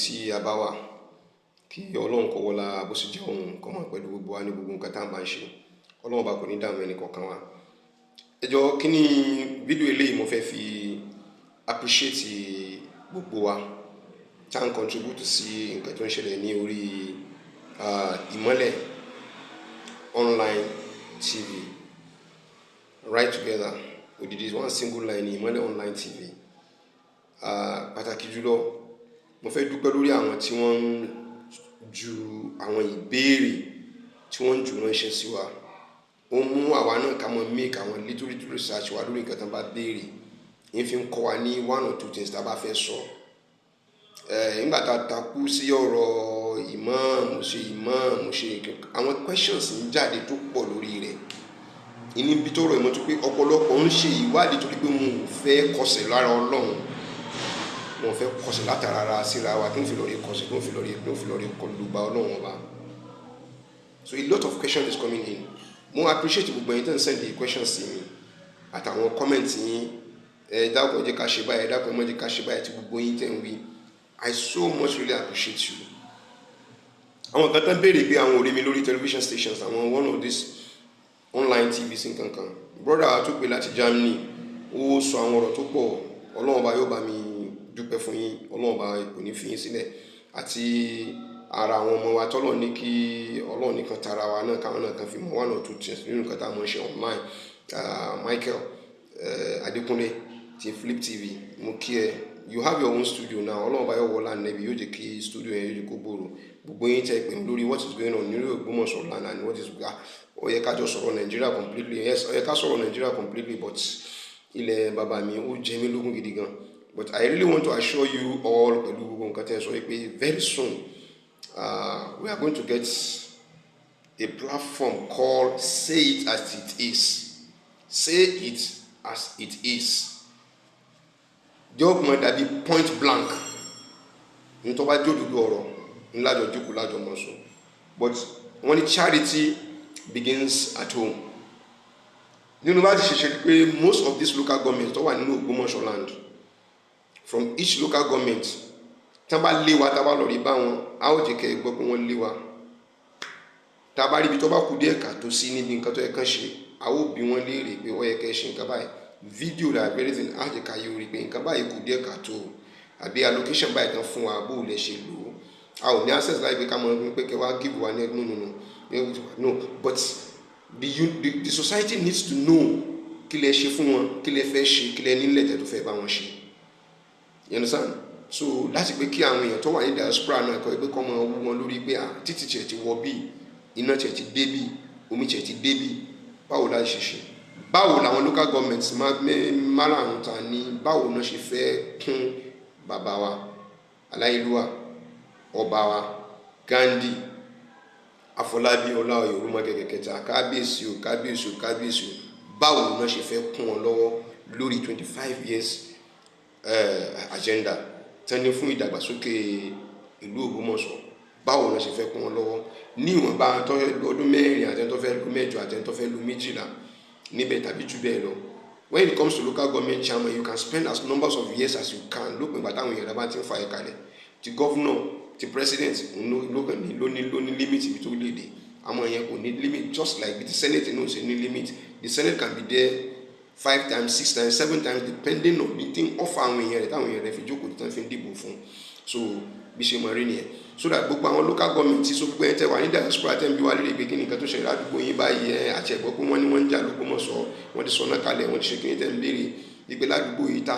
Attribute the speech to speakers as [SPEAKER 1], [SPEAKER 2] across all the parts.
[SPEAKER 1] tí a bá wà kí Ọlọ́run kó wọlá bó sì jẹ́ òun kó máa pẹ̀lú gbogbo wa ní gbogbo nǹkan tá à ń bá ń ṣe. Ọlọ́run bá kò ní dààmú ẹnì kọ̀ọ̀kan wa. Ẹ jọ̀ọ́ kí ni fídíò eléyìí mo fẹ́ fi appreciate gbogbo wa tá à ń contribute sí nǹkan tó ń ṣẹlẹ̀ ní orí Ìmọ́lẹ̀ online TV. Right together odidi one single line Ìmọ́lẹ̀ online TV. Pàtàkì jùlọ mo fẹ́ dúpẹ́ lórí àwọn tí wọ́n ń ju àwọn ìbéèrè tí wọ́n ń jù ránṣẹ́ sí wa. Ó mú àwa náà ká mọ̀ make àwọn little research wa lórí nǹkan tó bá béèrè. Ń fi ń kọ́ wa ní one or two things tá a bá fẹ́ sọ. Nígbà tá a takú sí ọ̀rọ̀ imam ṣe àwọn questions ń jáde tó pọ̀ lórí rẹ̀. Ìní bí tó rọ̀ ìmọ̀ tó pé ọ̀pọ̀lọpọ̀ ń ṣe ìwádìí torí pé mo fẹ́ kọsẹ̀ lára Ọlọ́run. Mo fẹ́ kọsẹ̀ látara ara síra wa kí n fi lọ rí kọsẹ̀ kí n fi lọ rí kọlùbà Ọlọ́run ọba. So a lot of questions is coming in. Mo appreciate gbogbo ẹ̀yin tó ń send the questions sí mi àtàwọn comments yín. Dákun jẹ́ ká ṣe báyìí, dákun má jẹ́ ká ṣe báyìí tí gbogbo yín tẹ́ ń wí. I so much really appreciate you. Àwọn kan tán béèrè pé àwọn ò rí mi lórí television stations, àwọn one of these online TVs nǹkankan. Brother tó pè láti Germany ó sọ àwọn ọ̀rọ̀ tó pọ̀. Ọlọ́run ọba yóò bá mi dúpẹ́ fún yín, Ọlọ́run ọba kò ní fi yín sílẹ̀. Àti ara àwọn ọmọ wa tọ́lọ̀ ní kí Ọlọ́run nìkan tara wa náà káwọn náà kan fi mọ one or two things nínú nǹkan tá a mọ̀ ṣe online. Michael Adékúnlé ti Flip TV, mo kí ẹ. You have your own studio now. Ọlọ́run ọba yóò wọlá nẹ́bí yóò jẹ́ kí studio yẹn yóò jẹ́ kó gbòòrò. Gbogbo yín tẹ́ pè mí lórí what is going on nílùú Ògbómọ̀ṣọ́ land and what is ó yẹ ká jọ sọ̀rọ̀ Nigeria completely. Yes, ó yẹ ká sọ̀rọ̀ Nigeria completely, but ilẹ̀ bàbá mi ó jẹ mí lógún gidi gan. But I really want to assure you all pẹ̀lú gbogbo nǹkan tẹ́ sọ pé very soon we are going to get a platform called Say It As It Is. Say It As It Is. Jọ́ mọ̀ dàbí point blank. Ní tó bá jódodo ọ̀rọ̀ ńlájọ jókòó lájọ mọ̀ sọ. But wọ́n ní charity begins at home. Nínú bá ti ṣe pé most of these local governments tó wà nínú Ògbómọ̀ṣọ́ land, from each local government tá bá lé wa tá bá lọ rí bá wọn a ó jẹ́ kẹ́ gbọ́ pé wọ́n lé wa. Tá bá rí ibi tó bá kù díẹ̀ ká tó sí níbi nǹkan tó yẹ kán ṣe a ó bi wọ́n léèrè pé ó yẹ kẹ́ ṣe nǹkan báyìí. Fídíò rà everything a jẹ́ ká yé orí pé nǹkan báyìí kù díẹ̀ ká tó àbí allocation báyìí kan fún wa bó lè ṣe lò ó. A ò ní access láì pé ká mọ̀ pé kẹ́ wá give wa ní no, but the society needs to know kí lẹ ṣe fún wọn, kí lẹ fẹ́ ṣe, kí lẹ nílẹ̀ tẹ́ tó fẹ́ bá wọn ṣe. You understand? So láti pé kí àwọn èèyàn tó wà ní diaspora náà kọ́ pé kọ́ máa wú wọn lórí pé títì tiẹ̀ ti wọ bí, iná tiẹ̀ ti dé bí, omi tiẹ̀ ti dé bí, báwo la ṣe ṣe? Báwo làwọn local governments márààrún ta ní báwo náà ṣe fẹ́ kún bàbá wa Aláyélúwà, ọba wa Gandhi, Afọlábí Ọláoyè Òrúnmọ̀kẹ́ kẹta, kábíyèsí o báwo náà ṣe fẹ́ kún wọn lọ́wọ́ lórí 25 years agenda tẹ́ni fún ìdàgbàsókè ìlú Ògbómọ̀ṣọ́. Báwo náà ṣe fẹ́ kún wọn lọ́wọ́ ní ìwọ̀nba tó fẹ́ lu ọdún 4 àtẹ́ni tó fẹ́ lu 8 àtẹ́ni tó fẹ́ lu 12 níbẹ̀ tàbí jù bẹ́ẹ̀ lọ. When it comes to local government chairman, you can spend as numbers of years as you can lópin ìgbà táwọn èèyàn bá ti ń fa ẹ̀kalẹ̀. Ti governor, ti president ló ní limit ibi tó lè dé. Àwọn èèyàn kò ní limit, just like the senate náà ṣe ní limit. The senate can be there 5 times, 6 times, 7 times depending on the thing of àwọn èèyàn rẹ̀ táwọn èèyàn rẹ̀ fi jókòó tán fi ń dìbò fún. So bí ṣe mọ̀ rí nìyẹn. So that gbogbo àwọn local government tí so gbogbo ẹ̀ tẹ́ wà ní diaspora tẹ́ ń bí wá lórí pé kí ni nǹkan tó ṣẹlẹ̀ ládùúgbò yín báyìí àti ẹ̀gbọ́n pé wọ́n ní wọ́n ń jà l'Ógbómọ̀ṣọ́, wọ́n ti sọ̀nà kalẹ̀, wọ́n ti ṣe kí ni tẹ́ ń béèrè wípé ládùúgbò yìí tá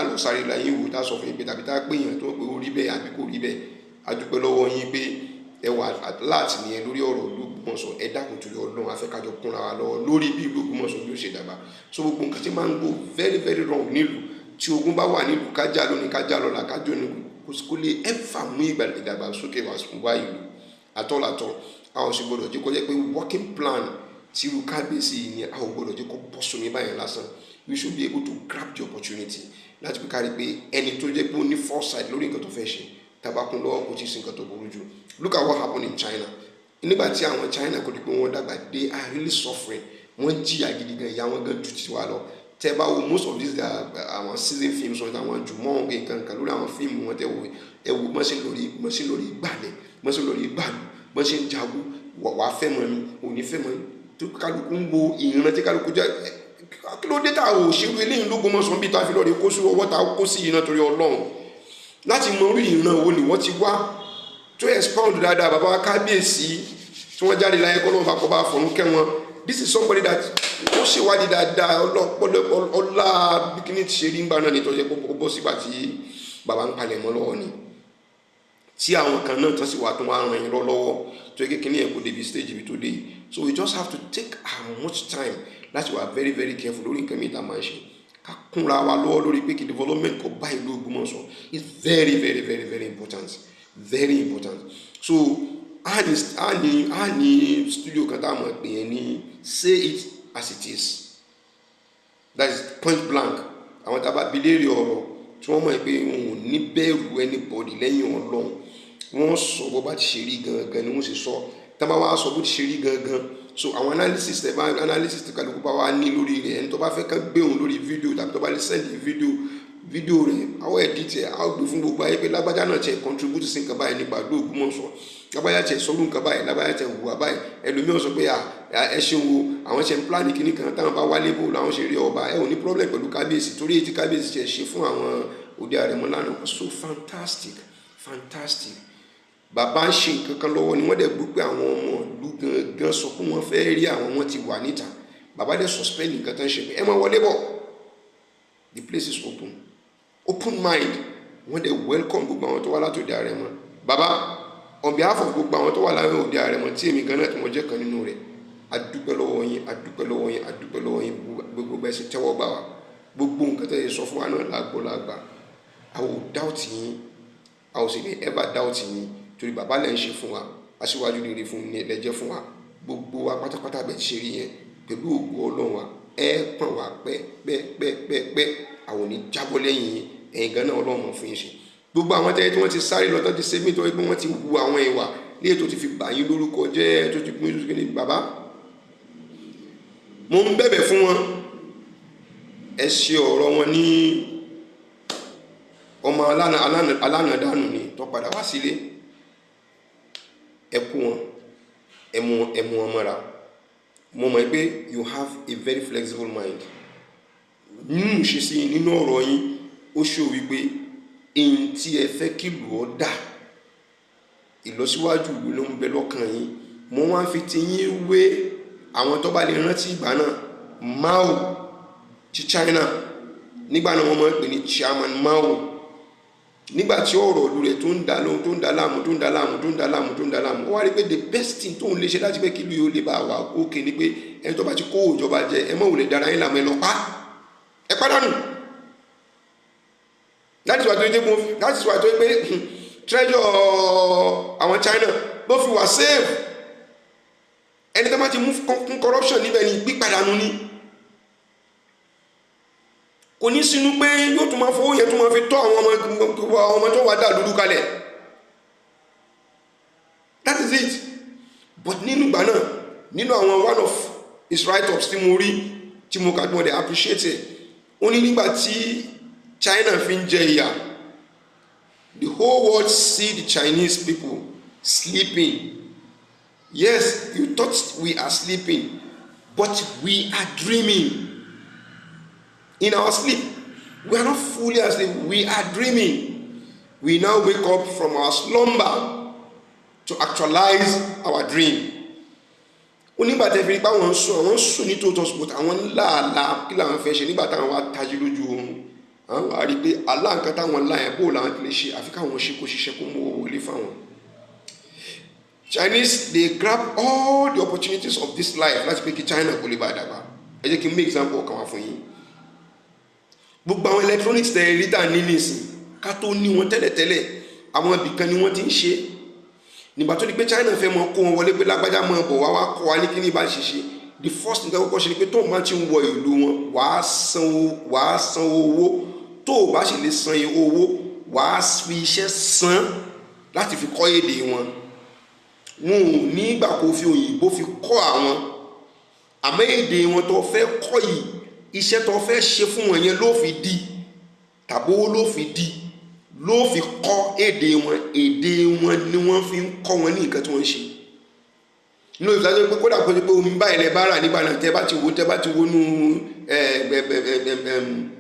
[SPEAKER 1] lọ sáré la yín wò tá sọ fún yín pé tàbí tá pé èèyàn tó pé ó rí bẹ́ẹ̀ àbí kò rí bẹ́ẹ̀. A dúpẹ́ lọ́wọ́ yín pé ẹ wà láti nìyẹn lórí ọ̀rọ̀ ìlú Ògbómọ̀ṣọ́. Ẹ dákun torí Ọlọ́run a fẹ́ ká jọ kúnra wa lọ́wọ́ lórí bí ìlú Ògbómọ̀ṣọ́ bí ó ṣe dàgbà. So gbogbo nǹkan tí máa ń go very very wrong nílùú tí ogun bá wà nílùú kájà lónìí kájà lọ́la kájọ ní kò lè ẹ̀fà mú ìdàgbàsókè wá ìlú àtọ́làtọ́. A ò sì gbọdọ̀ jẹ́ kó jẹ́ pé working plan tí irú kábíyèsí yìí ni a ò gbọdọ̀ jẹ́ kó bọ́ sómi báyẹn lásán. We should be able to grab the opportunity láti fi kárí pé ẹni tó jẹ́ pé ó ní foresight lórí nǹkan tó fẹ́ ṣe tabakun lọ́wọ́ kò tí ì sí nǹkan tó burú jù. Look at what happened in China. Nígbà tí àwọn China kò di pé wọ́n dàgbà, they are really suffering. Wọ́n jìyà gidi gan, ìyà wọn gan jù tiwa lọ. tẹ́ bá wo most of these àwọn season films wọn àwọn jùmọ̀ nǹkan lórí àwọn fíìmù wọn tẹ́ wo ẹ wo mọ́ṣẹ́ lórí ìgbàlẹ̀ mọ́ṣẹ́ lórí ìgbàlù mọ́ṣẹ́ ń jagun wàá fẹ́ mọ́ mi òní fẹ́ mọ́ mi tó kálukú ń wo ìran tí kálukú jẹ́ kí ló dé tá a ò ṣerú eléyìí lógún mọ́sán bí tá a fi lọ́ọ́ rí kó sí ọwọ́ tá a kó sí iná torí Ọlọ́run láti mọ orí ìran wo ni wọ́n ti wá tó expound dáadáa bàbá wa kábíyèsí tí wọ́n jáde láyé kọ́lọ́wọ́ bá kọ́ bá fọ̀rún kẹ́ wọn. This is somebody that ó ṣèwádìí dáadáa ọlá bíkíní ti ṣe rí ń gbà náà nítorí kó bọ́ sígbà tí bàbá ń palẹ̀ mọ́ lọ́wọ́ ni tí àwọn kan náà tán sì wà tó wá ràn yín lọ́wọ́ tó yẹ kékeré yẹn kó débi stage ibi tó dé yìí. So we just have to take our much time láti wà very very careful lórí nǹkan mi tá a máa ń ṣe ká kúnra wa lọ́wọ́ lórí pé kí development kò bá ìlú Ògbómọ̀ṣọ́ is very very very very important, very important. So a ní studio kan tá a mọ̀ pé yẹn ní say it as it is, that is point blank. Àwọn tá a bá bi léèrè ọ̀rọ̀ tí wọ́n mọ̀ pé wọn ò ní bẹ̀rù anybody lẹ́yìn Ọlọ́run, wọ́n sọ bó bá ti ṣe rí gangan ni wọ́n sì sọ tá a bá wá sọ bó ti ṣe rí gangan. So àwọn analysis tí kálukú bá wá ní lórí rẹ̀ ẹni tó bá fẹ́ ká gbé òun lórí fídíò tàbí tó bá lè send fídíò rẹ̀ àwọn edit ẹ̀ àwọn gbé fún gbogbo ayé pé lágbájá náà tiẹ̀ contribute sí nǹkan báyìí nípa ìlú Ògbómọ̀ṣọ́, lágbájá tiẹ̀ sọ́rú nǹkan báyìí, lágbájá tiẹ̀ hùwà báyìí. ẹlòmíràn sọ pé ẹ ṣeun o àwọn ṣe ń plan kíní kan táwọn bá wálé bò làwọn ṣe rí ọba ẹ ò ní problem pẹ̀lú kábíyèsí torí èyí tí kábíyèsí tiẹ̀ ṣe fún àwọn òde àrẹ̀mọ lánàá. So fantastic. Bàbá ń ṣe nǹkan kan lọ́wọ́ ni wọ́n dẹ̀ gbọ́ pé àwọn ọmọ ìlú gangan sọ pé wọ́n fẹ́ rí àwọn wọn ti wà níta. Bàbá dẹ̀ suspend nǹkan tó ń ṣe pé ẹ máa wọlé bọ̀, the place is open mind. Wọ́n dẹ̀ welcome gbogbo àwọn tó wá látòdì Àrẹ̀mọ. Bàbá on behalf of gbogbo àwọn tó wà láwọn òde Àrẹ̀mọ tí èmi gan náà tí mo jẹ́ kan nínú rẹ̀, adúpẹ́ lọ́wọ́ yín gbogbo bẹ́ẹ̀ sì tẹ́wọ́ gbà wá. Gbogbo nǹkan tẹ́ ẹ sọ fún wa náà lágbà. I will doubt yín, I will say ever doubt yín torí bàbá lẹ́ ń ṣe fún wa, aṣíwájú rere fún ní ẹlẹ́jẹ́ fún wa. Gbogbo wa pátápátá bẹ́ẹ̀ ti ṣe rí yẹn pẹ̀lú ògo Ọlọ́run wa ẹ pọ̀n wá pẹ́ àwọn ò ní jábọ́ lẹ́yìn yín, ẹ̀yin gan náà Ọlọ́run mọ̀ fún yín ṣe. Gbogbo àwọn tẹ́lẹ̀ tí wọ́n ti sáré lọ tó ti ṣe mí tó pé wọ́n ti wu àwọn ìwà ní ètò ti fi bà yín lórúkọ jẹ́ tó ti pín lóṣù kìíní. Bàbá mo ń bẹ̀bẹ̀ fún wọn, ẹ ṣe ọ̀rọ̀ wọn ní ọmọ alánàdánù ni tó padà wá sílé, ẹ kú wọn ẹ mú wọn mọ́ra. Mo mọ̀ pé you have a very flexible mind. Nínú ìṣesí nínú ọ̀rọ̀ yín ó ṣó wípé èyí tí ẹ fẹ́ kí ìlú ọ dà, ìlọsíwájú ìlú ló ń bẹ lọ́kàn yín. Mo wá ń fi ti yín wé àwọn tó bá lè rántí ìgbà náà Mao ti China, nígbà náà wọ́n máa ń pè ní Chairman Mao. Nígbà tí ọ̀rọ̀ ìlú rẹ̀ tó ń dá lóhun tó ń dá láàmú, ó wá rí pé the best thing tóun lè ṣe láti pé kí ìlú yóò lè bá wà òkè ni pé ẹni tó bá ti kó ìjọba jẹ ẹ mọ̀ ò lè dára yín láàmú ẹ lọ pa ẹ pàdánù. That is why tó yẹ pé treasure àwọn China ló fi wà save. Ẹni tó bá ti mú fún corruption níbẹ̀ ni gbígbàdánù ni. Kò ní sínú pé yóò tún máa fowó yẹn tún máa fi tọ́ àwọn ọmọ tó wà dà lúrú kalẹ̀. That is it. But nínú ìgbà náà, nínú àwọn one of his write-ups tí mo rí tí mo kà tí mo dẹ̀ appreciate ẹ̀, ó ní nígbà tí China fi ń jẹ ìyà, the whole world see the Chinese people sleeping. Yes, you thought we are sleeping, but we are dreaming. In our sleep, we are not fully asleep, we are dreaming. We now wake up from our slumber to actualize our dream. Onígbà tẹ́ fi rí pé àwọn sùn ní tòótọ́ but àwọn ńláàlá kí làwọn fẹ́ ṣe nígbà táwọn wá tají lójú oorun. Àwọn wá rí pé àlá nǹkan táwọn ńlá yẹn bó làwọn ti lè ṣe àfi káwọn ṣe kó ṣiṣẹ́ kó mú owó wọlé fáwọn. Chinese, they grab all the opportunities of this life láti pé kí China kó lè bá dàgbà. Ẹ jẹ́ kí n make example ọ̀kan wá fún yín. Gbogbo àwọn electronics tẹ̀ rí tà ní nísìn ká tó ní wọn tẹ́lẹ̀tẹ́lẹ̀ àwọn ibìkan ni wọ́n ti ń ṣe. Nígbà tó di pé China fẹ́ mọ kó wọn wọlé pé lágbájá mọ bọ̀ wá kọ́ wa ní kíní bá ṣe ṣe, the first thing kọ́kọ́ ṣe ni pé tó o bá ti ń wọ ìlú wọn wàá san owó, tó o bá sì lè san owó wàá fi iṣẹ́ san láti fi kọ́ èdè wọn. Wọn ò ní ìgbà kó fi òyìnbó fi kọ́ àwọn, àmọ́ èdè wọn tó fẹ́ kọ́ yìí iṣẹ́ tó fẹ́ ṣe fún wọn yẹn ló fi di tàbí owó ló fi di ló fi kọ́ èdè wọn ni wọ́n fi ń kọ́ wọn ní nǹkan tí wọ́n ń ṣe. inú ìfúnṣẹ́ pé kódà kó ṣe pé omi báyìí lẹ bá rà nígbà náà tẹ́ bá ti wo nú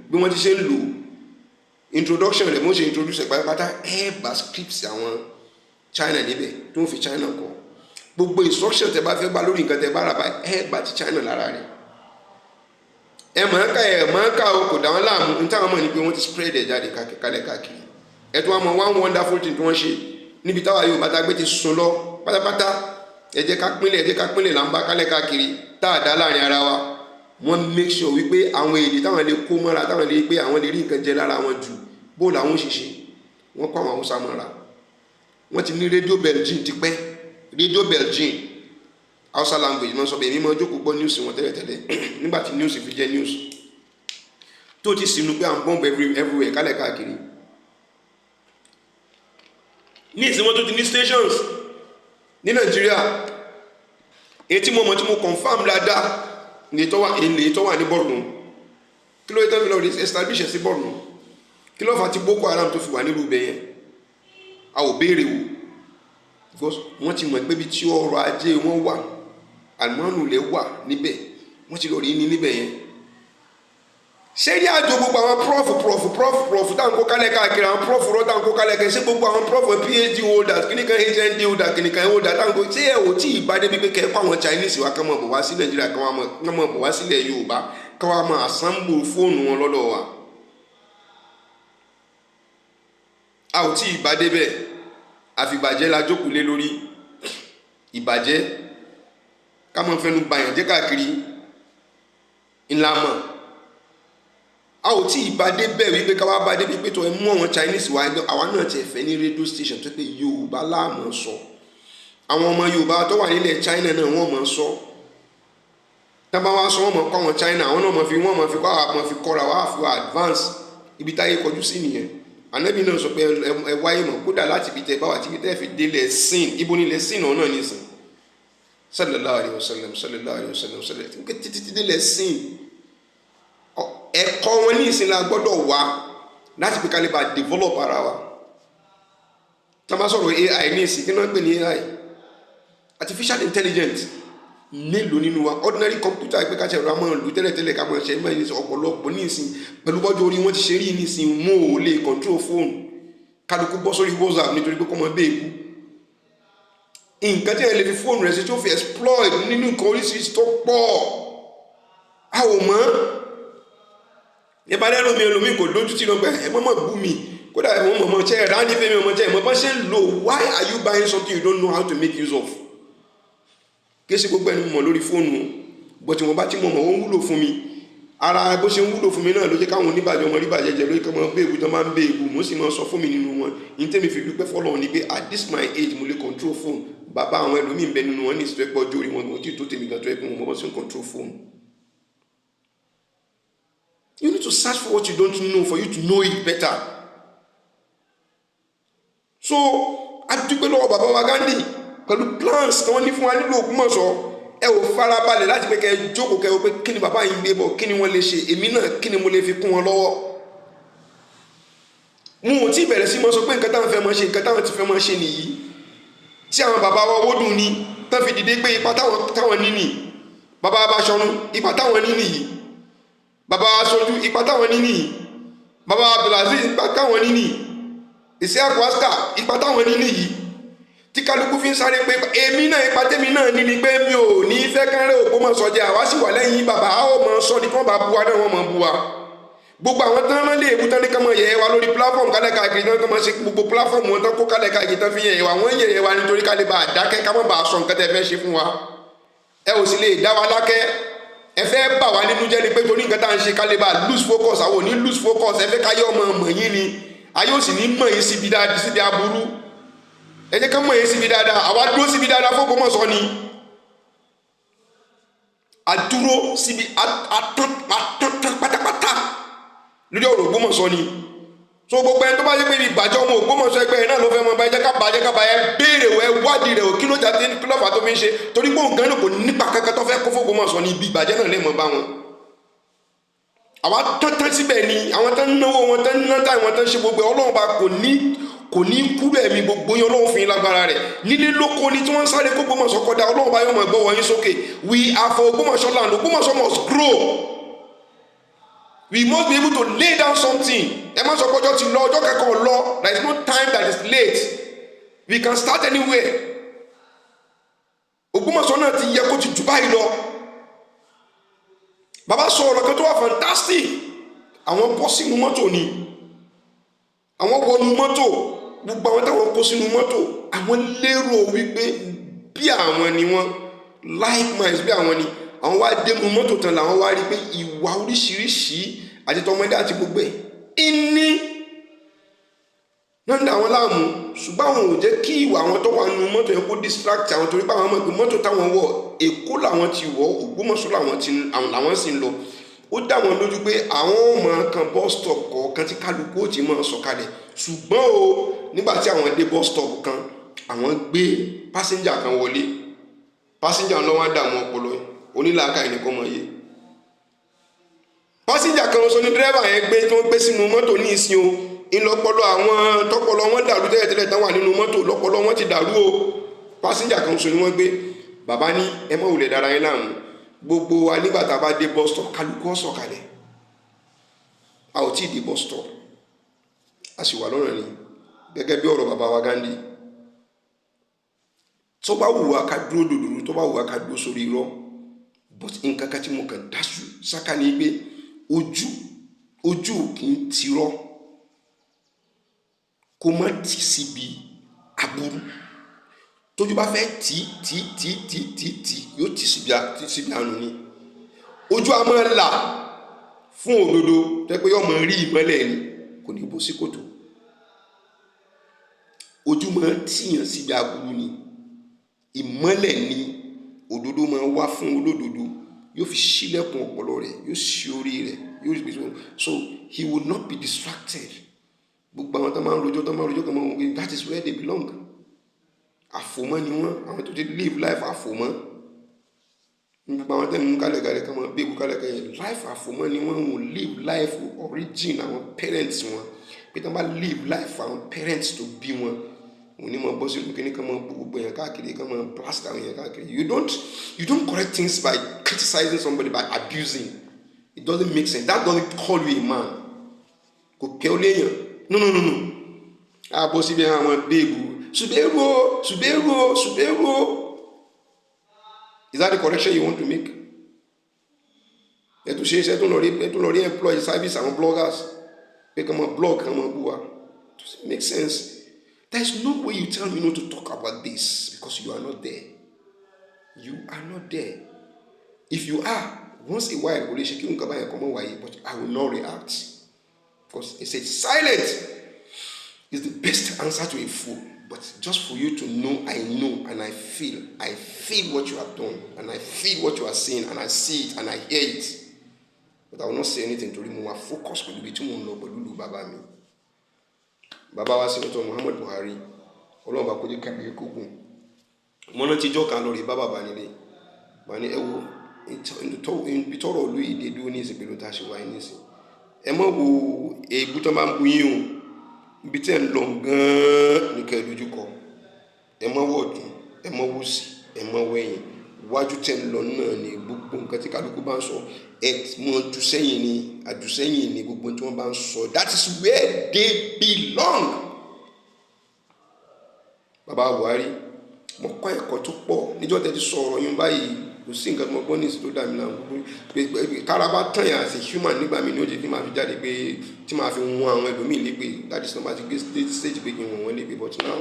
[SPEAKER 1] bí wọ́n ti ṣe ń lò introduction rẹ̀ mo ṣe introduce ẹ̀ pátápátá bá scripts àwọn China níbẹ̀ tó ń fi China kọ́ gbogbo instruction tẹ́ bá fẹ́ bá lórí nǹkan tẹ́ bá rà báyìí bá ti China lára rẹ̀ máa ká o kò dá wọn láàmú ní táwọn mọ̀ ní pé wọ́n ti spread ẹ̀ jáde káàkiri ẹ̀tọ́ àmọ́ one wonderful thing tí wọ́n ṣe níbi táwa yóò bá dágbé ti sùn lọ pátápátá ẹ jẹ́ ká pínlẹ̀ là ń bá kálẹ̀ káàkiri tá a dá láàrin ara wa wọ́n make sure wípé àwọn èdè táwọn lè kó mọ́ra táwọn lè pé àwọn lè rí nǹkan jẹ lára wọn jù bó làwọn ṣiṣẹ́ wọ́n kọ́ àwọn Haúsá mọ́ra wọ́n ti ní rédíò Belgium ti pẹ́ rédíò Belgium Hausa language máa ń sọ pé èmi máa jókòó gbọ́ news wọn tẹ́lẹ̀tẹ́lẹ̀ nígbà tí news fi jẹ́ news tó ti sinú pé à ń bọ́ǹbù everywhere kálẹ̀ káàkiri ní ìsinmi tó ti ní stations ní Nàìjíríà èyí tí mo mọ̀ tí mo confam dáadáa ní tó wà ní Borno kí ló yẹ tán fi lọ establish sí Borno kí ló fà tí Boko Haram tó fi wà nílùú ibẹ̀ yẹn a ò béèrè wò because wọ́n ti mọ̀ pé bí tí ọrọ̀ ajé wọn wà àlùmọ́ọ́nù lè wà níbẹ̀ wọ́n ti lọ rí ní níbẹ̀ yẹn ṣé rí àjò gbogbo àwọn prof táwọn kó kálẹ̀ káàkiri àwọn prof rọ́ táwọn kó kálẹ̀ kẹ́ ṣé gbogbo àwọn prof PhD holders kìnìkan HND holder kìnìkan holder táwọn kó ṣé ẹ̀ ò tí ì bá débi pé kẹ́ kó àwọn Chinese wa kán mọ̀ bọ̀ wá sí Nàìjíríà kán mọ̀ bọ̀ wá sílẹ̀ Yorùbá kán wá máa assemble fóònù wọn lọ́dọ̀ wa a ò tí ì bá débẹ̀ àfìbàjẹ́ la jókòó lé lórí ìbàjẹ́ ká mọ̀ fẹ́nu bàyàn jẹ́ káàkiri ńlá mọ̀ a ò tí ì bá dé bẹ́ẹ̀ wípé ká wá bá dé wípé tó ẹ mú àwọn Chinese wá ẹgbẹ́ àwa náà ti ẹ̀fẹ́ ní radio station tó pé Yorùbá láàmú sọ àwọn ọmọ Yorùbá tó wà nílẹ̀ China náà wọ́n mọ̀ sọ tábà wá sọ wọ́n mọ̀ kọ́ àwọn China àwọn náà mọ̀ fi kọ́ àwọn mọ̀ fi kọ́ra wá fi wá advance ibi táyé kọjú sí nìyẹn Ànábì náà sọ pé ẹ wáyé mọ̀ kódà láti ibi tẹ́ bá wà tí ibi tẹ́ fi délẹ̀ sin ibo nílẹ̀ sin náà nìsín sallallahu alaihi wasallam títí délẹ̀ sin ẹ̀kọ́ wọn ní ìsìn la gbọ́dọ̀ wá láti fi kálíbà develop ara wa tá bá sọ̀rọ̀ AI ní ìsìn kí náà pè ní AI artificial intelligence mélòó nínú wa ordinary computer ẹgbẹ́ ká ṣẹ̀rọ àmọ́ ìlú tẹ́lẹ̀tẹ́lẹ̀ ká mọ̀ ṣe mọ́ ìsìn ọ̀pọ̀lọpọ̀ ní ìsìn pẹ̀lú bọ́jú orí wọn ti ṣe rí ní ìsìn mọ́ ò lè control phone kálukú bọ́ sórí WhatsApp nítorí pé kọ́ mọ́ bẹ́ẹ̀kú nǹkan tí ẹ lè fi fóònù rẹ̀ sí tó fi exploit nínú nǹkan oríṣiríṣi tó pọ̀ a ò mọ̀ ìbálẹ̀ ẹlòmí kò lójú tí lọ pé ẹ mọ́mọ́ bú mi kódà ẹ̀wọ̀n mọ̀mọ́ ṣe ẹ̀rá ní fẹ́mi ọmọ jẹ́ ẹ̀mọ́ bá ṣe ń lò why are you buying something you don't know how to make use of kí sí gbogbo ẹni mọ̀ lórí fóònù bọ̀tí wọ́n bá tí mọ̀ ó ń wúlò fún mi ara bó ṣe ń wúlò fún mi náà ló jẹ́ káwọn oníbàjẹ́ ọmọ ríbàjẹ́ jẹ́ lórí kọ́mọ béèbù tó máa ń béèbù mo sì máa sọ fún mi nínú wọn ní tẹ́mi fi dúpẹ́ fọ́lọ́run ni pé at this my age mo lè control phone bàbá àwọn ẹlòmíín bẹ nínú wọn ní ìsìtọ́ ẹ̀pọ̀ ojú orí wọn kò tí ì tó tèmi gan tó ẹ̀kún wọn bọ́ sí control phone. You need to search for what you don't know for you to know it better. So, adúpẹ́ lọ́wọ́ bàbá wa Gandhi pẹ̀lú plans tí wọ́n ní fún wa nílò Ògbómọ̀ṣọ́ ẹ ò farabalẹ̀ láti pé kẹ́ ẹ jókòó kẹ́ ẹ pé kí ni bàbá yìí ń gbé bọ̀ kí ni wọ́n lè ṣe èmi náà kí ni mo lè fi kún wọn lọ́wọ́. Mo ò tí ì bẹ̀rẹ̀ sí mọ́ sọ pé nǹkan táwọn fẹ́ mọ́ ṣe nǹkan táwọn ti fẹ́ mọ́ ṣe nìyí tí àwọn bàbá wa wódùn ni tán fi dìde pé ipa táwọn ní nìyí bàbá wa Báṣọ̀run ipa táwọn ní nìyí bàbá Aṣojú ipa táwọn ní nìyí bàbá Abdulaziz ipa táwọn ní nìyí Isiaq Wasta ipa táwọn ní nìyí tí kálukú fi ń sáré pé èmi náà ipa tèmi náà ní ni pé mi ò ní fẹ́ kánrẹ́ Ògbómọ̀ṣọ́ jẹ́ àwa sì wà lẹ́yìn bàbá a ó mọ sọ ní kí wọ́n bá bu wa náà wọ́n mọ bu wa gbogbo àwọn tán rán lé èbú tán ní ká mọ yẹ̀yẹ́ wa lórí platform kálẹ̀ káàkiri tán kán mọ ṣe gbogbo platform wọn tán kó kálẹ̀ káàkiri tán fi yẹ̀yẹ́ wa wọ́n yẹ̀yẹ́ wa nítorí ká lè bá àdákẹ́ ká mọ̀ bá sọ nǹkan tẹ́ fẹ́ ṣe fún wa ẹ ò sì lè dá wa lákẹ́ ẹ fẹ́ bà wá nínú jẹ́ ni pé torí nǹkan tá à ń ṣe ká lè bá lose focus àwọn ò ní lose focus ẹ fẹ́ ká yọ ọmọ mọ̀ yín ni ayé ò sì ní mọ̀ yín síbi dáadáa síbi aburú ẹ jẹ́ ká mọ̀ yín síbi dáadáa àwa dúró síbi dáadáa fún Ògbómọ̀ṣọ́ ni àdúró síbi àtán pátápátá lórí ọ̀rọ̀ Ògbómọ̀ṣọ́ ni so gbogbo ẹni tó bá yẹ pé ibi ìbàjẹ́ ọmọ Ògbómọ̀ṣọ́ ẹgbẹ́ yẹn náà ló fẹ́ mọ bá ẹ jẹ́ ká bàjẹ́ béèrè wẹ́ wádìí rẹ̀ ò kí ló jáde kí ló fà tó fi ń ṣe torí pé òǹkan náà kò nípa kankan tó fẹ́ kó fún Ògbómọ̀ṣọ́ ni ibi ìbàjẹ́ náà lè mọ̀ bá wọn àwa tán síbẹ̀ ni àwọn tán náwó wọn tán ná táì wọn tán ṣe gbogbo Ọlọ́run bá kò ní kúrò ẹ̀mí gbogbo yín Ọlọ́run fún yín lágbára rẹ̀ nílé lóko ni tí wọ́n ń sáré kó Ògbómọ̀ṣọ́ kọjá Ọlọ́run bá yóò mọ̀ gbọ́ wọ̀nyí sókè. We are for Ògbómọ̀ṣọ́ land. Ògbómọ̀ṣọ́ must grow. We must be able to lay down something. Ẹ má sọ pé ọjọ́ ti lọ, ọjọ́ kẹ́kọ̀ọ́ lọ. There is no time that is late. We can start anywhere. Ògbómọ̀ṣọ́ náà ti yẹ kó ti jù báyìí lọ. Bàbá sọ ọ̀rọ̀ kan tó wà fantastic. Àwọn bọ́ sínú mọ́tò ni. Àwọn wọnú mọ́tò. Gbogbo àwọn táwọn kó sínú mọ́tò. Àwọn lérò wípé bí àwọn ni wọ́n. Likewise bí àwọn ni. Àwọn wá dénú mọ́tò tán làwọn wá rí pé ìwà oríṣiríṣi àti tọmọdé àti gbogbo ẹ̀. Ìní náà ní àwọn láàmú ṣùgbọ́n àwọn ò jẹ́ kí ìwà àwọn tó wà nínú mọ́tò yẹn kó distract àwọn torí pé àwọn mọ̀ pé mọ́tò táwọn wọ̀ Èkó làwọn ti wọ̀ Ògbómọ̀ṣọ́ làwọn sì ń lọ. Ó dá wọn lójú pé àwọn ọmọ kan bus stop kọ̀ọ̀kan tí kálukú ó ti máa sọ̀kalẹ̀ ṣùgbọ́n o nígbà tí àwọn dé bus stop kan àwọn gbé passenger kan wọlé passenger náà wá dààmú ọpọlọ onílàákà ẹnìkan mọ̀ yé passenger kan sọ ní dírẹ́bà yẹn gbé tí wọ́n gbé sínú mọ́tò ní ìsìn o ìlọpọlọ àwọn tọpọlọ wọn dàrú tẹ́lẹ̀tẹ́lẹ̀ tán wà nínú mọ́tò lọpọlọ wọn ti dàrú o passenger kan sọ ni wọ́n gbé bàbá ní ẹ má wulẹ̀ dára yín láàmú gbogbo wa nígbà tá a bá dé bus stop kálukú ó sọ̀kalẹ̀ a ò tí ì dé bus stop a sì wà lọ́nà ni gẹ́gẹ́ bí ọ̀rọ̀ bàbá wa Gandhi tó bá wù wá ká dúró dòdòdó tó bá wù wá ká dúró sórí irọ́ but nǹkan kan tí mo kàn dáṣù sáká ní pé ojú kì í tirọ́ kó má tì síbi aburú tójú bá fẹ́ tí yóò tì síbi àánú ni ojú a máa là fún òdodo tẹ́ pé yóò máa rí ìmọ́lẹ̀ ni kò ní bó sí kòtò ojú máa tìyàn síbi aburú ni ìmọ́lẹ̀ ni òdodo máa wá fún olódodo yóò fi ṣílẹ̀kùn ọpọlọ rẹ̀ yóò ṣí orí rẹ̀ yóò rí so he will not be distracted gbogbo àwọn tó máa ń rojọ́ kan máa ń wọ́n that is where they belong àfòmọ́ ni wọ́n àwọn tó ti live life àfòmọ́ gbogbo àwọn tó ń mú kálẹ̀kálẹ̀ kan máa bẹ́ẹ̀kú kálẹ̀kálẹ̀ life àfòmọ́ ni wọ́n wọ́n live life origin àwọn parents wọn pé tí wọ́n bá live life àwọn parents tó bí wọn wọ́n ní máa bọ́ sí ìlú kíní kan máa gbogbo èèyàn káàkiri kan máa blast àwọn èèyàn káàkiri you don't correct things by criticizing somebody by abusing it doesn't make sense that doesn't call you a man kò kẹ́ ọ léèyàn no àbọ̀ síbi àwọn bẹ́ẹ̀bù ṣùgbẹ́rù is that the correction you want to make? Ẹ̀tù ṣe iṣẹ́ tó lọ rí employee service àwọn bloggers pé kàn máa blog kàn máa bú wa does it make sense? There is no way you tell me not to talk about this because you are not there. You are not there. If you are, once a while, but I will not react. Because it says silent is the best answer to a fool. But just for you to know, I know and I feel what you have done, and I feel what you are saying, and I see it and I hear it. But I will not say anything to remove my focus with the between Lulu Baba me. Baba wa Senator Muhammad Buhari, Ọlọ́run bá kó jẹ́ kẹ́mi kókun. Mo rántí jọ́ kan lórí bàbá Banile. Bani ẹ wo ibi tọ́rọ̀ olú ìdè dúró ní ìsìn pẹ̀lú tá a ṣe wáyé nísìn. Ẹ mọ̀ wo èébú tó máa ń bu yín o. Ibi tí ẹ̀ ń lọ gan-an ní kẹ́ ẹ dojú kọ. Ẹ mọ̀ wọ̀ ọ̀tún, ẹ mọ̀ wò sí, ẹ mọ̀ wẹ̀yìn. Wájú tẹ̀ ń lọ náà ni gbogbo nǹkan tí kálukú bá ń sọ. Ẹ mọ̀ àjùsẹ́yìn ni gbogbo tí wọ́n bá ń sọ. That is where they belong. Bàbá Buhari, mo kọ́ ẹ̀kọ́ tó pọ̀ níjọ́ tẹ́ ti sọ ọ̀rọ̀ yín báyìí kò sí nǹkan tí mo gbọ́ ní ìsìn tó dà mí láwọn gbogbo kárabá tán yà sí human nígbà mi ní ó jẹ́ tí màá fi jáde pé tí màá fi wọn àwọn ẹlòmíì lépe that is not gbé stage pé kí n wọ̀n wọ́n lépe but now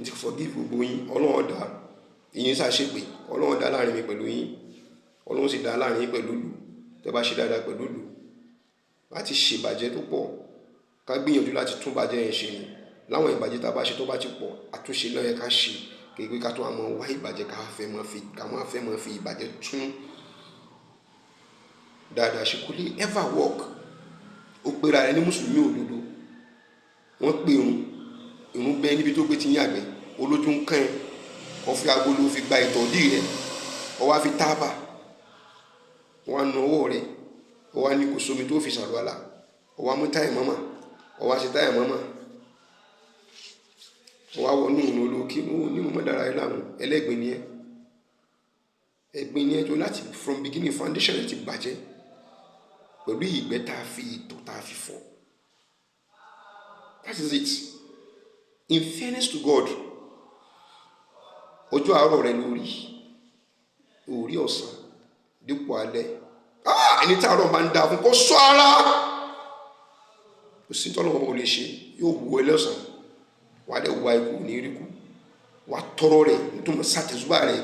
[SPEAKER 1] n ti forgive gbogbo yín Ọlọ́run dá ìyín ṣàṣepè Ọlọ́run dá láàrin mi pẹ̀lú yín Ọlọ́run sì dá láàrin yín pẹ̀lú lù tẹ́ bá ṣe dáadáa pẹ̀lú lù láti ṣèbàjẹ́ tó pọ̀ ká gbìyànjú láti tún bàjẹ́ yẹn ṣe ni láwọn ìbàjẹ́ tá a bá ṣe tó bá ti pọ̀ àtúnṣe náà yẹ ká ṣe kéèké ká tó àmọ́ wá ìbàjẹ́ ká máa fẹ́ máa fi ìbàjẹ́ tún dáadáa ṣe kò lè ever work ó pera rẹ̀ ní mùsùlùmí òdodo wọ́n pè irun bẹ́ẹ̀ níbi tó gbé ti ń yàgbẹ́ olójú ń kàn ẹ́ wọ́n fi agolo fi gba ìtọ́dí rẹ̀ wọ́n wá fi tábà wọ́n á nu ọwọ́ rẹ̀ ó wá ní kò sómi tó fi ṣàlùwàlá, ó wá mú táyà mọ́mọ́, ó wá ṣe táyà mọ́mọ́, ó wá wọnú ìrìn olókè ní mo mọ́ dára ẹ láàmú, ẹlẹ́gbìn ni ẹ, ẹ̀gbìn ni ẹ tó láti from beginning foundation ẹ ti bàjẹ́ pẹ̀lú ìgbẹ́ tá a fi ìtọ̀ tá a fi fọ̀. That is it. In fairness to God, ọjọ́ àárọ̀ rẹ lórí ọ̀sán dípò alẹ́, ẹni tí àárọ̀ máa ń dá fún kó sọ ara, kò sí tọ́lọ́ wọn ò lè ṣe, yóò wù ẹ lọ́sàn, wà á dẹ̀ wá ikú ní ríkú, wà á tọrọ rẹ̀ nítorí sàtẹ̀sùbà rẹ̀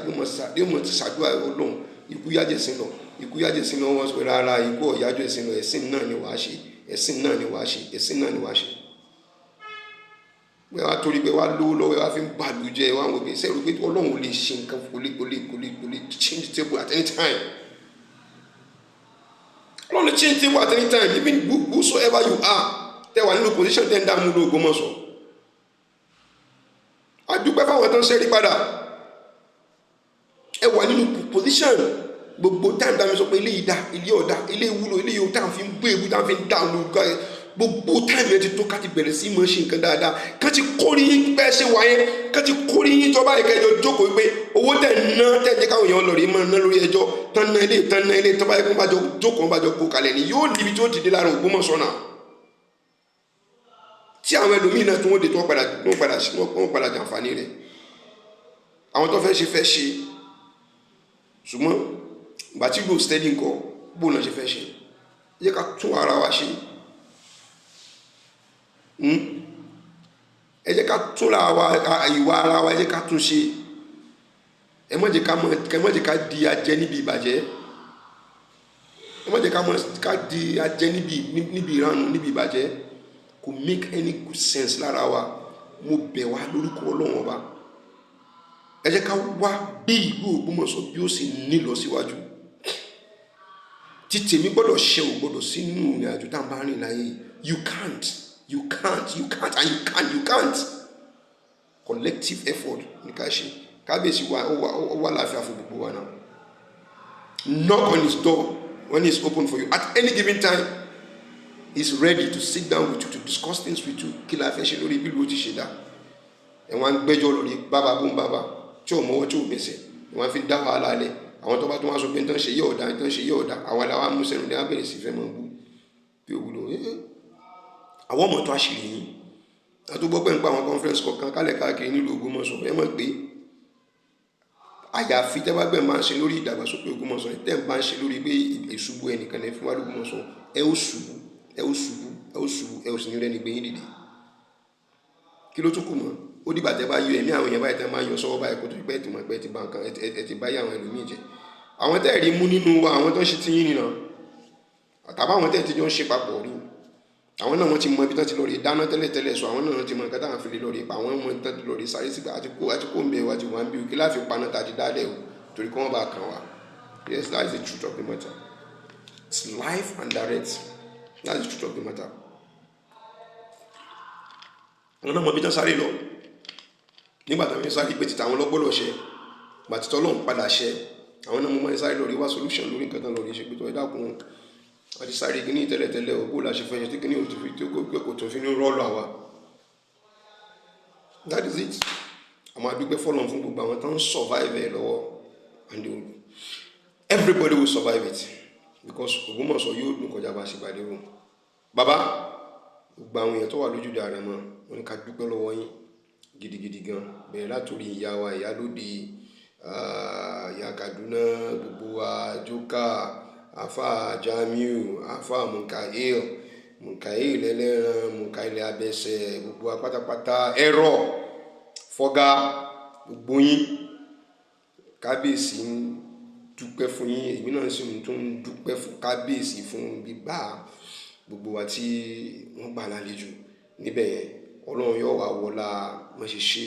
[SPEAKER 1] bí mo ti ṣàdúrà Ọlọ́run, ikú yájẹ̀sìn lọ wọ́n sọ rárá, ikú ọ̀yájọ́ ẹ̀sìn lọ, ẹ̀sìn náà ni wàá ṣe, ẹ̀sìn náà ni wàá ṣe, ẹ̀sìn náà ni wàá ṣe. Pé wá torí pé wá lówó lọ́wọ́ wá fi ń bàlújẹ́ wá wọ́n pé sẹ́rù pé Ọlọ́run ò lè ṣe nǹkan kò lè change table at any time. Ọlọ́run lè change table at any time, even whosoever you are, tẹ́ wà nínú position tẹ́ ń dààmú ló Ògbómọ̀ṣọ́. A dúpẹ́ fáwọn tó ń ṣẹ́rí padà. Ẹ wà nínú position gbogbo time dá mi sọ pé ilé ìdá, ilé ọ̀dá, ilé ìwúlò, ilé yóò tá à ń fi ń gbé ewu tá à ń fi ń dá olùkọ́ ẹ. Gbogbo time ẹ ti tó ká ti bẹ̀rẹ̀ sí mọ́ ṣe nǹkan dáadáa, ká ti kórí yín bẹ́ẹ̀ ṣe wáyé, ká ti kórí yín tó báyìí kẹjọ jókòó pé owó tẹ̀ ná tẹ̀ jẹ́ káwọn èèyàn lọ rí mọ́ ná lórí ẹjọ́ tán ná ilé tó báyìí kó bá jọ jókòó bá jọ kó kalẹ̀ ni yóò níbi tí ó ti dé lára Ògbómọ̀ṣọ́ náà. Tí àwọn ẹlòmíì náà tó wọ́n dé tó wọ́n padà jàǹfààní rẹ̀. Àwọn tó fẹ́ ṣe ṣùgbọ́n ìgbà tí gbòó steady nǹkan bóun náà ṣe fẹ́ ṣe, yẹ ká tún ara wa ṣe. Ẹ jẹ́ ká tún ìwà ara wa, ẹ jẹ́ ká tún ṣe. Ẹ má jẹ́ ká di ajẹ́ níbi ìbàjẹ́, ẹ má jẹ́ ká di ajẹ́ níbi ìranù níbi ìbàjẹ́. Kò make any good sense lára wa. Mo bẹ̀ wá lórúkọ Ọlọ́run ọba, ẹ jẹ́ ká wá bí ìlú Ògbómọ̀ṣọ́ bí ó sì ní lọ síwájú. Tí tèmi gbọ́dọ̀ ṣe ò gbọ́dọ̀ sínú ìrìn àjò tá à ń bá rìn láyé. You can't. Collective effort ní ká ṣe. Kábíyèsí wa ó wà láàfíà fún gbogbo wa náà. Knock on his door when it's open for you. At any given time, he's ready to sit down with you, to discuss things with you. Kí la fẹ́ ṣe lórí bí ló ti ṣe dá. Ẹ wá ń gbẹ́jọ́ lórí bàbá bó ń bàbá tí ò mọ́wọ́ tí ò bẹ̀sẹ̀. Ẹ wá fi dá wàhálà lẹ̀. Àwọn tó bá tó wá sọ pé nǹkan ṣe yóò dá, àwọn aláwa mú sẹ́nu ní abẹ́rẹ́ sí fẹ́ mọ́ bú bí òwúlò. Àwọn ọmọ tó àṣírí yín. Àtúgbọ́ pẹ́ ń pa àwọn conference kọ̀ọ̀kan kálẹ̀ káàkiri nílùú Ògbómọ̀ṣọ́. Ẹ mọ̀ pé àyàfi tẹ́ bá gbẹ̀ máa ń ṣe lórí ìdàgbàsókè Ògbómọ̀ṣọ́, tẹ́ ń bá ń ṣe lórí pé ìṣubú ẹnìkan lè fi wá lógbómọ̀ṣọ́, ẹ ó ṣubú, ẹ ó sì ní rẹ́ni gbé yín dìde. Kí ló tún kù mọ́? Ó dìgbà tẹ́ bá yọ ẹ̀mí àwọn èèyàn báyìí tẹ́ máa yọ sọ́wọ́ báyìí kó tó pẹ́ tí mọ̀ pé ti bá nǹkan ẹ ti báyìí àwọn ẹlòmíì jẹ. Àwọn tẹ́ rí mú nínú wa, àwọn tó ń ṣe ti yín nìna, àtàbá àwọn tẹ́ ti jọ ń ṣe papọ̀ rí. Àwọn náà wọ́n ti mọ ibi tán ti lọ rí dáná tẹ́lẹ̀ sọ, àwọn náà ti mọ nǹkan táwọn fi lè lọ rí pa, àwọn ọmọ tán ti lọ rí sáré sígbà àti kó ń bẹ wá ti wá ń bí òkè láfi paná tàbí dálẹ̀ o torí kí wọ́n bá kàn wá. Yes, that is the truth of the matter. It's life and direct. That is the truth of the matter. Àwọn náà mọ ibi tán sáré lọ. Nígbà tó ń sáré pé títà àwọn lọ́gbọ́dọ̀ ṣe, gbà títọ́ lọ́hùn padà ṣe, àwọn náà mọ sáré lọ rí wá solution lórí nǹkan tán lọ rí ṣe pé tó ẹ dákun àti sáré kíní tẹ́lẹ̀tẹ́lẹ̀ ògbó la ṣe fẹ́ ṣe tí kíní kò tó fi ní rọ́ọ̀lù àwa. That is it. Àmọ́ àdúgbẹ́ fọ́lọ́n fún gbogbo àwọn tó ń survive ẹ̀ lọ́wọ́, and everybody will survive it because Ògbómọ̀ṣọ́ yóò dùn kọjá bá ṣe gbàdé rò. Bàbá gbogbo àwọn èèyàn tó wà lójúde ààrẹ mọ́ wọn ní ká dúpẹ́ lọ́wọ́ yín gidigidi gan, bẹ̀rẹ̀ látòrí ìyá wa Ìyálóde, ìyá Kaduna, gbogbo wa Jókà, Afa Jamiu, Afa Mukail ẹlẹ́ran, Mukail abẹ́sẹ̀, gbogbo wa pátápátá, ẹ̀rọ fọ́gá gbogbo yín. Kábíyèsí ń dúpẹ́ fún yín, èmi náà sì tún ń dúpẹ́ fún kábíyèsí fún gbígbà gbogbo wa tí wọ́n gbà lálejò níbẹ̀ yẹn. Ọlọ́run yóò wá wọlá mọ́ ṣe ṣe.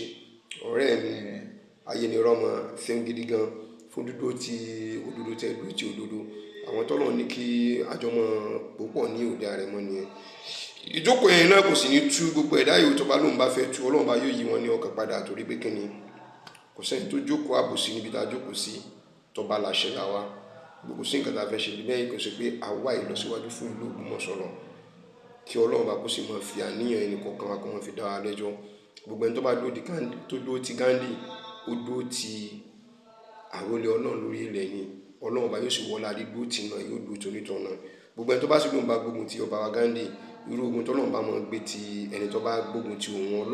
[SPEAKER 1] Ọ̀rẹ́ mi Ayénirọ́mọ fún gidi gan fún dúdú tí òdodo tẹ́ dúró tí òdodo. Àwọn tọ́lọ̀ ní kí àjọmọ̀ púpọ̀ ní òde Àrẹ̀mọ nìyẹn. Ìjókòó yẹn náà kò sì ní tú gbogbo ẹ̀dá yòó tó bá lóun bá fẹ́ tú, Ọlọ́run bá yóò yí wọn ní ọkàn padà torí pé kíni kò sẹ́ni tó jókòó àbòsí níbi tá a jókòó sí tó bá láṣẹ là wá. gbogbo sí nǹkan tá a fẹ́ ṣe lẹ́yìn kò sí pé àwa ìlọsíwájú fún ìlú Ògbómọ̀ṣọ́ lọ kí Ọlọ́run bá kó sì máa fi àníyàn ẹnì kọ̀ọ̀kan wa kó máa fi dá wa lẹ́jọ́. Gbogbo ẹni tó bá dúró ti Ghandi ó dúró ti àrólé Ọlọ́run lórí ilẹ̀ ni Ọlọ́run bá yóò sì wọlá dídúró tì náà yóò dúró tonítọ̀ náà. Gbogbo ẹni tó bá sì lóun bá gbógun ti ọba wa Ghandi irú ogun tó Ọlọ́run bá máa gbé ti ẹni tó bá gbógun ti òun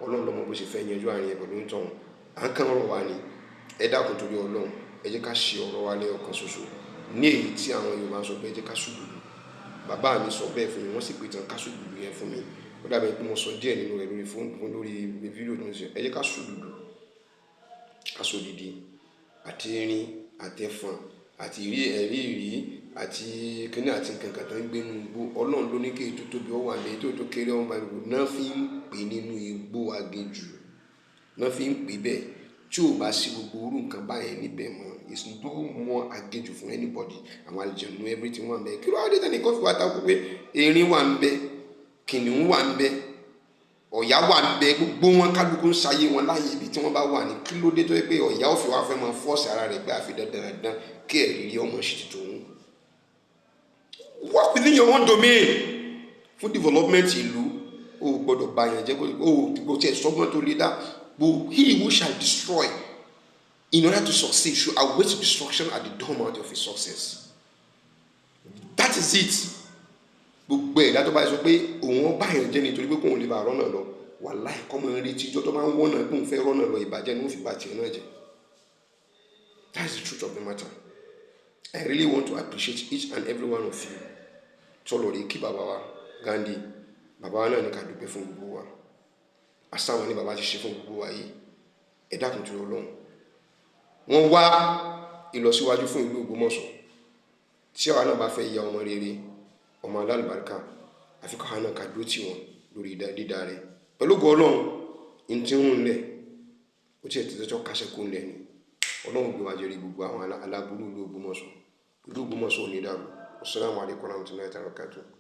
[SPEAKER 1] Ọlọ́run lọ́mọ bó ṣe fẹ́ yanjú àárín ẹ̀ pẹ̀lú ìtọ̀hún. À ń kàn ọ̀rọ̀ wa ni ẹ dákun torí Ọlọ́run ẹ jẹ́ ká ṣe ọ̀rọ̀ wa lẹ́yọ̀kan ṣoṣo ní èyí tí àwọn Yorùbá sọ pé ẹ jẹ́ ká ṣùgbùdù. Bàbá mi sọ bẹ́ẹ̀ fún mi wọ́n sì pè tán ká ṣùgbùdù yẹn fún mi ó dàbí pé mo sọ díẹ̀ nínú rẹ̀ lórí fóònù lórí fídíò tó ń ṣe. Ẹ jẹ́ ká ṣùgbùdù ká sódìdí àti erin àti ẹfọ̀n àti ẹ̀rí àti kíní àti nǹkan tó ń gbé nínú igbó Ọlọ́run ló ní kí ètò tóbi ọ wà ní ètò tó kéré ọmọ ìlú náà fi ń pè nínú igbó aginjù náà fi ń pè bẹ́ẹ̀ tí ò bá sí gbogbo orú nǹkan báyẹn níbẹ̀ mọ́ it's no more aginjù fún anybody àwọn àlùjànnú everything wà ń bẹ kí ló wá dé tẹ́lẹ̀ kó fi wá takú pé erin wà ń bẹ kìnìún wà ń bẹ ọ̀yá wà ń bẹ gbogbo wọn kálukú ń ṣayé wọn láàyè ibi tí wọ́n bá wà ní kí ló dé tó yẹ pé ọ̀yá ò fi wá fẹ́ máa fọ́ọ̀sì ara rẹ̀ pé àfi dandan kí ẹ̀rí rí ọmọ ṣe tuntun òun. Work within your own domain fún development ìlú o gbọ́dọ̀ bá yẹn jẹ́ kó tiẹ̀ sọ́gbọ́n tó lé dá but he who shall destroy in order to succeed should await destruction at the doormat of his success. That is it. Gbogbo ẹ̀dá tó bá sọ pé òun bá yẹn jẹ́ nítorí pé kóun lè bá rọ́nà lọ wàláhì kọ́mọ retí ìjọ tó máa ń wọ́nà pé òun fẹ́ rọ́nà lọ ìbàjẹ́ ni wọ́n fi bá tiẹ̀ náà jẹ́. That is the truth of the matter. I really want to appreciate each and every one of you. Tọ́lọ̀ rí kí bàbá wa Ghandi bàbá wa náà ní ká dúpẹ́ fún gbogbo wa àsáwọn ní bàbá ti ṣe fún gbogbo wa yìí ẹ dákun tó Ọlọ́run wọ́n wá ìlọsíwájú fún ìlú Ògbómọ̀ṣọ́ tí àwa náà bá fẹ́ ya ọmọ rere ọmọ alálùbáríkà àfikún àwọn náà ká dúró tì wọ́n lórí dídá rẹ̀ pẹ̀lú ògo Ọlọ́run ní tí ń lẹ̀ ó tiẹ̀ tẹ́tọ́ kásẹ̀ kó lẹ̀ ni Ọlọ́run gbé wa jẹ́rí gbogbo àwọn aláburú ìlú Ògbómọ̀ṣọ́ ò ní dàrú. Assalamu alaikum warahmatullahi wabarakatuh.